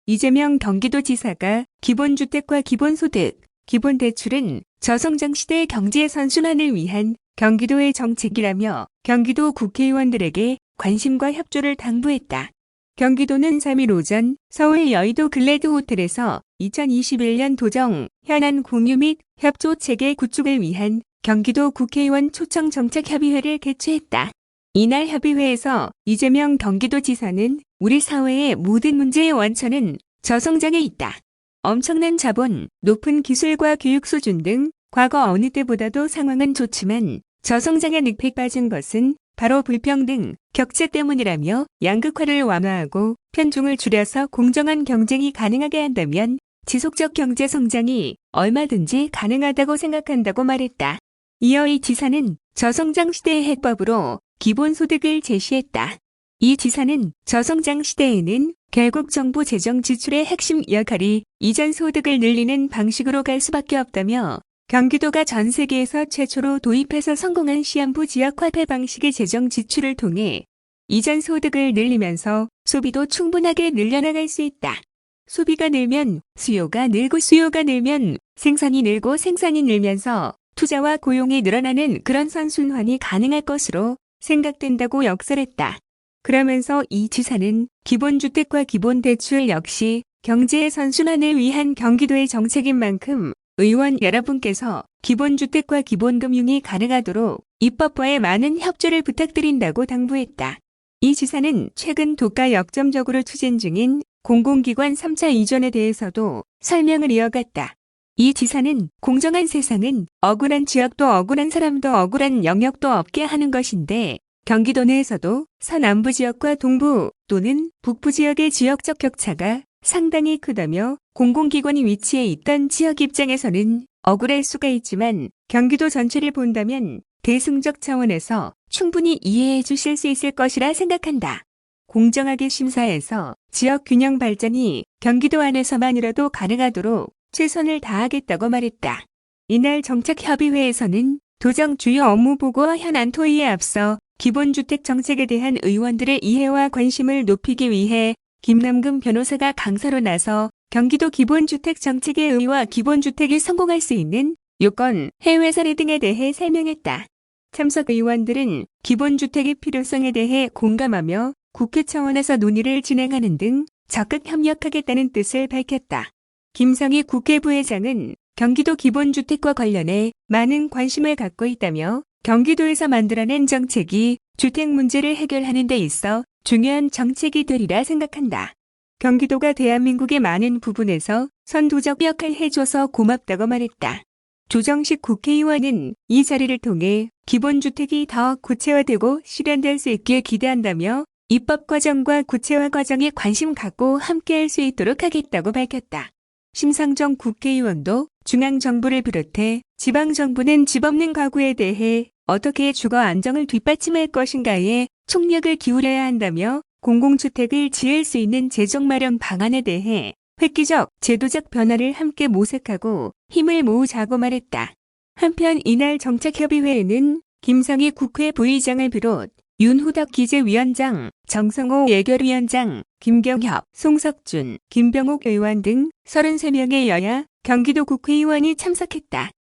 이재명 경기도지사가 기본주택과 기본소득, 기본대출은 저성장 시대 경제 선순환을 위한 경기도의 정책이라며 경기도 국회의원들에게 관심과 협조를 당부했다. 경기도는 3일 오전 서울 여의도 글래드 호텔에서 2021년 도정, 현안 공유 및 협조 체계 구축을 위한 경기도 국회의원 초청 정책협의회를 개최했다. 이날 협의회에서 이재명 경기도지사는 우리 사회의 모든 문제의 원천은 저성장에 있다. 엄청난 자본, 높은 기술과 교육 수준 등 과거 어느 때보다도 상황은 좋지만 저성장의 늪에 빠진 것은 바로 불평등, 격차 때문이라며 양극화를 완화하고 편중을 줄여서 공정한 경쟁이 가능하게 한다면 지속적 경제 성장이 얼마든지 가능하다고 생각한다고 말했다. 이어 이 지사는 저성장 시대의 해법으로 기본소득을 제시했다. 이 지사는 저성장 시대에는 결국 정부 재정 지출의 핵심 역할이 이전 소득을 늘리는 방식으로 갈 수밖에 없다며 경기도가 전 세계에서 최초로 도입해서 성공한 시한부 지역화폐 방식의 재정 지출을 통해 이전 소득을 늘리면서 소비도 충분하게 늘려나갈 수 있다. 소비가 늘면 수요가 늘고 수요가 늘면 생산이 늘고 생산이 늘면서 투자와 고용이 늘어나는 그런 선순환이 가능할 것으로 생각된다고 역설했다. 그러면서 이 지사는 기본주택과 기본대출 역시 경제의 선순환을 위한 경기도의 정책인 만큼 의원 여러분께서 기본주택과 기본금융이 가능하도록 입법부에 많은 협조를 부탁드린다고 당부했다. 이 지사는 최근 도가 역점적으로 추진 중인 공공기관 3차 이전에 대해서도 설명을 이어갔다. 이 지사는 공정한 세상은 억울한 지역도 억울한 사람도 억울한 영역도 없게 하는 것인데 경기도 내에서도 서남부 지역과 동부 또는 북부 지역의 지역적 격차가 상당히 크다며 공공기관이 위치해 있던 지역 입장에서는 억울할 수가 있지만 경기도 전체를 본다면 대승적 차원에서 충분히 이해해 주실 수 있을 것이라 생각한다. 공정하게 심사해서 지역 균형 발전이 경기도 안에서만이라도 가능하도록 최선을 다하겠다고 말했다. 이날 정책협의회에서는 도정 주요 업무 보고와 현안 토의에 앞서 기본주택 정책에 대한 의원들의 이해와 관심을 높이기 위해 김남금 변호사가 강사로 나서 경기도 기본주택 정책의 의의와 기본주택이 성공할 수 있는 요건, 해외 사례 등에 대해 설명했다. 참석 의원들은 기본주택의 필요성에 대해 공감하며 국회 차원에서 논의를 진행하는 등 적극 협력하겠다는 뜻을 밝혔다. 김성희 국회 부회장은 경기도 기본주택과 관련해 많은 관심을 갖고 있다며 경기도에서 만들어낸 정책이 주택 문제를 해결하는 데 있어 중요한 정책이 되리라 생각한다. 경기도가 대한민국의 많은 부분에서 선도적 역할을 해줘서 고맙다고 말했다. 조정식 국회의원은 이 자리를 통해 기본주택이 더 구체화되고 실현될 수 있길 기대한다며 입법 과정과 구체화 과정에 관심 갖고 함께할 수 있도록 하겠다고 밝혔다. 심상정 국회의원도 중앙정부를 비롯해 지방정부는 집 없는 가구에 대해 어떻게 주거 안정을 뒷받침할 것인가에 총력을 기울여야 한다며 공공주택을 지을 수 있는 재정 마련 방안에 대해 획기적, 제도적 변화를 함께 모색하고 힘을 모으자고 말했다. 한편 이날 정책협의회에는 김성희 국회 부의장을 비롯 윤후덕 기재위원장, 정성호 예결위원장, 김경협, 송석준, 김병옥 의원 등 33명의 여야 경기도 국회의원이 참석했다.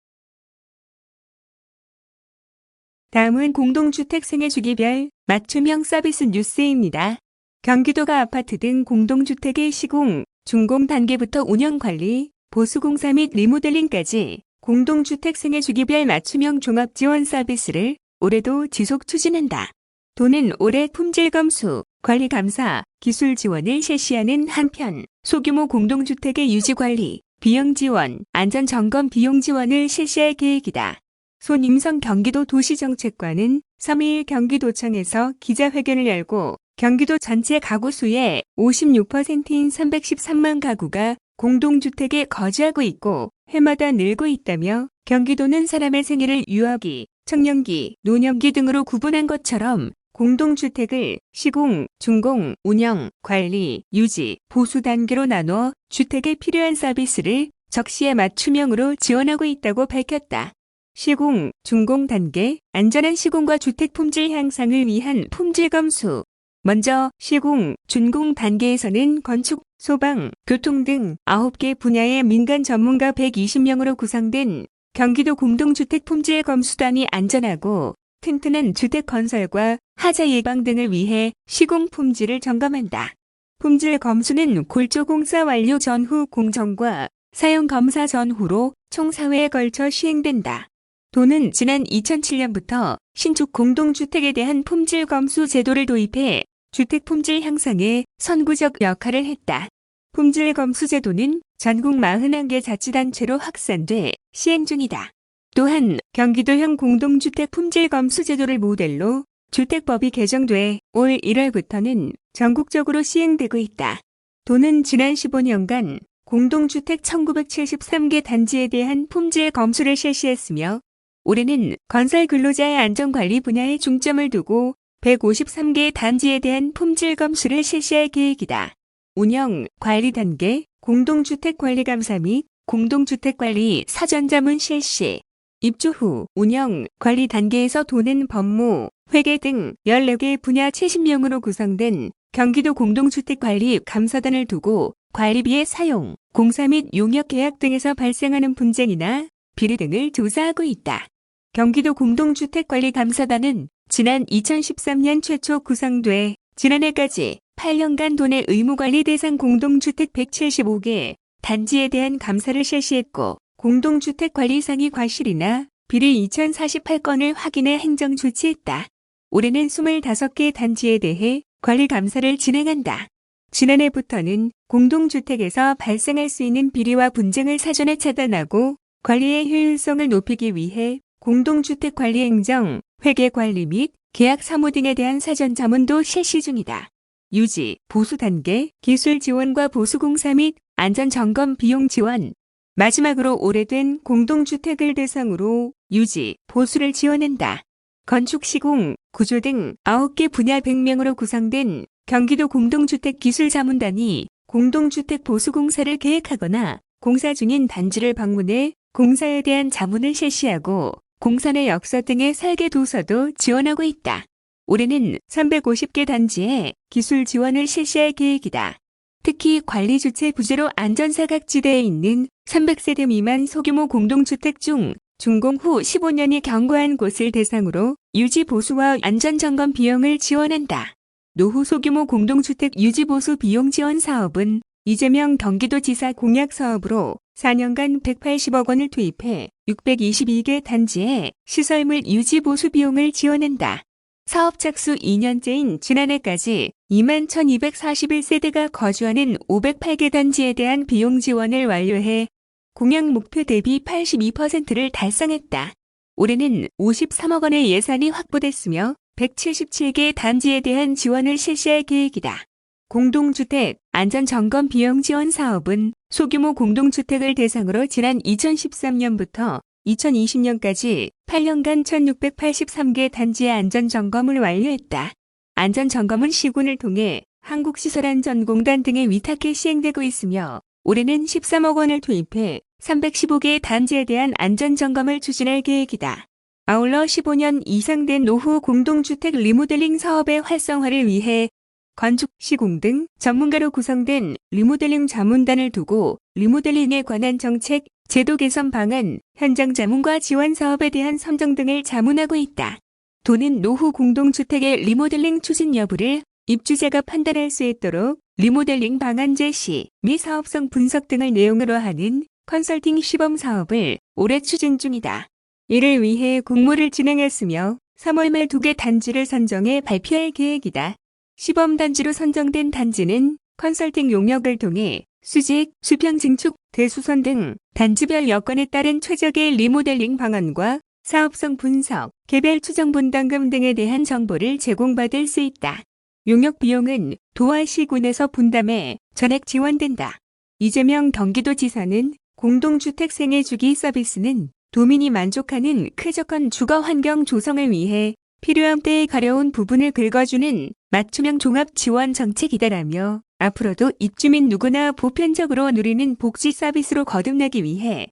다음은 공동주택 생애주기별 맞춤형 서비스 뉴스입니다. 경기도가 아파트 등 공동주택의 시공, 준공 단계부터 운영관리, 보수공사 및 리모델링까지 공동주택 생애주기별 맞춤형 종합지원 서비스를 올해도 지속 추진한다. 도는 올해 품질검수, 관리감사, 기술지원을 실시하는 한편 소규모 공동주택의 유지관리, 비용지원, 안전점검 비용지원을 실시할 계획이다. 손임성 경기도 도시정책관은 3일 경기도청에서 기자회견을 열고 경기도 전체 가구 수의 56%인 313만 가구가 공동주택에 거주하고 있고 해마다 늘고 있다며 경기도는 사람의 생애를 유아기, 청년기, 노년기 등으로 구분한 것처럼 공동주택을 시공, 준공, 운영, 관리, 유지, 보수 단계로 나눠 주택에 필요한 서비스를 적시에 맞춤형으로 지원하고 있다고 밝혔다. 시공, 준공 단계, 안전한 시공과 주택 품질 향상을 위한 품질 검수, 먼저 시공, 준공 단계에서는 건축, 소방, 교통 등 9개 분야의 민간 전문가 120명으로 구성된 경기도 공동주택 품질 검수단이 안전하고 튼튼한 주택 건설과 하자 예방 등을 위해 시공 품질을 점검한다. 품질 검수는 골조 공사 완료 전후 공정과 사용 검사 전후로 총 4회에 걸쳐 시행된다. 도는 지난 2007년부터 신축 공동주택에 대한 품질 검수 제도를 도입해 주택 품질 향상에 선구적 역할을 했다. 품질 검수 제도는 전국 41개 자치단체로 확산돼 시행 중이다. 또한 경기도형 공동주택 품질 검수 제도를 모델로 주택법이 개정돼 올 1월부터는 전국적으로 시행되고 있다. 도는 지난 15년간 공동주택 1973개 단지에 대한 품질 검수를 실시했으며 올해는 건설 근로자의 안전관리 분야에 중점을 두고 153개 단지에 대한 품질 검수를 실시할 계획이다. 운영, 관리 단계, 공동주택 관리 감사 및 공동주택 관리 사전 자문 실시, 입주 후 운영, 관리 단계에서 도는 법무, 회계 등 14개 분야 70명으로 구성된 경기도 공동주택 관리 감사단을 두고 관리비의 사용, 공사 및 용역 계약 등에서 발생하는 분쟁이나 비리 등을 조사하고 있다. 경기도 공동주택관리감사단은 지난 2013년 최초 구성돼 지난해까지 8년간 도내 의무관리 대상 공동주택 175개 단지에 대한 감사를 실시했고 공동주택 관리 상위 과실이나 비리 2048건을 확인해 행정 조치했다. 올해는 25개 단지에 대해 관리 감사를 진행한다. 지난해부터는 공동주택에서 발생할 수 있는 비리와 분쟁을 사전에 차단하고 관리의 효율성을 높이기 위해 공동주택 관리 행정, 회계 관리 및 계약 사무 등에 대한 사전 자문도 실시 중이다. 유지, 보수 단계, 기술 지원과 보수 공사 및 안전 점검 비용 지원. 마지막으로 오래된 공동주택을 대상으로 유지, 보수를 지원한다. 건축 시공, 구조 등 9개 분야 100명으로 구성된 경기도 공동주택 기술자문단이 공동주택 보수 공사를 계획하거나 공사 중인 단지를 방문해 공사에 대한 자문을 실시하고 공사 내 역서 등의 설계 도서도 지원하고 있다. 올해는 350개 단지에 기술 지원을 실시할 계획이다. 특히 관리 주체 부재로 안전사각지대에 있는 300세대 미만 소규모 공동주택 중 준공 후 15년이 경과한 곳을 대상으로 유지 보수와 안전점검 비용을 지원한다. 노후 소규모 공동주택 유지 보수 비용 지원 사업은 이재명 경기도지사 공약 사업으로 4년간 180억 원을 투입해 622개 단지에 시설물 유지 보수 비용을 지원한다. 사업 착수 2년째인 지난해까지 21,241세대가 거주하는 508개 단지에 대한 비용 지원을 완료해 공약 목표 대비 82%를 달성했다. 올해는 53억 원의 예산이 확보됐으며 177개 단지에 대한 지원을 실시할 계획이다. 공동주택 안전점검 비용 지원 사업은 소규모 공동주택을 대상으로 지난 2013년부터 2020년까지 8년간 1,683개 단지의 안전점검을 완료했다. 안전점검은 시군을 통해 한국시설안전공단 등에 위탁해 시행되고 있으며 올해는 13억 원을 투입해 315개 단지에 대한 안전점검을 추진할 계획이다. 아울러 15년 이상 된 노후 공동주택 리모델링 사업의 활성화를 위해 건축, 시공 등 전문가로 구성된 리모델링 자문단을 두고 리모델링에 관한 정책, 제도 개선 방안, 현장 자문과 지원 사업에 대한 선정 등을 자문하고 있다. 도는 노후 공동주택의 리모델링 추진 여부를 입주자가 판단할 수 있도록 리모델링 방안 제시 및 사업성 분석 등을 내용으로 하는 컨설팅 시범 사업을 올해 추진 중이다. 이를 위해 공모를 진행했으며 3월 말 2개 단지를 선정해 발표할 계획이다. 시범 단지로 선정된 단지는 컨설팅 용역을 통해 수직, 수평 증축, 대수선 등 단지별 여건에 따른 최적의 리모델링 방안과 사업성 분석, 개별 추정 분담금 등에 대한 정보를 제공받을 수 있다. 용역 비용은 도와 시군에서 분담해 전액 지원된다. 이재명 경기도지사는 공동주택 생애주기 서비스는 도민이 만족하는 쾌적한 주거 환경 조성을 위해 필요한 때에 가려운 부분을 긁어주는 맞춤형 종합 지원 정책이다라며 앞으로도 입주민 누구나 보편적으로 누리는 복지 서비스로 거듭나기 위해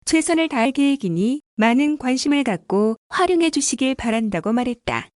최선을 다할 계획이니 많은 관심을 갖고 활용해 주시길 바란다고 말했다.